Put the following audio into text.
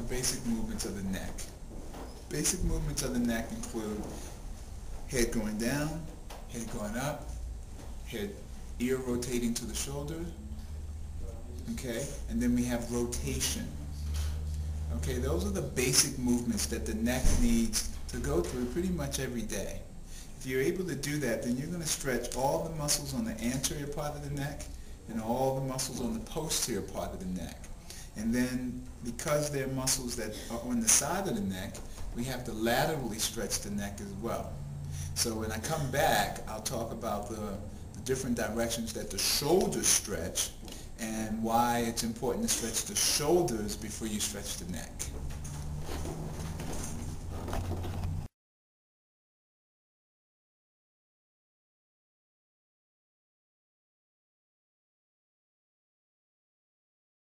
the basic movements of the neck. Basic movements of the neck include head going down, head going up, ear rotating to the shoulder, okay, and then we have rotation. Okay, those are the basic movements that the neck needs to go through pretty much every day. If you're able to do that, then you're going to stretch all the muscles on the anterior part of the neck and all the muscles on the posterior part of the neck. And then, because they're muscles that are on the side of the neck, we have to laterally stretch the neck as well. So when I come back, I'll talk about the different directions that the shoulders stretch and why it's important to stretch the shoulders before you stretch the neck.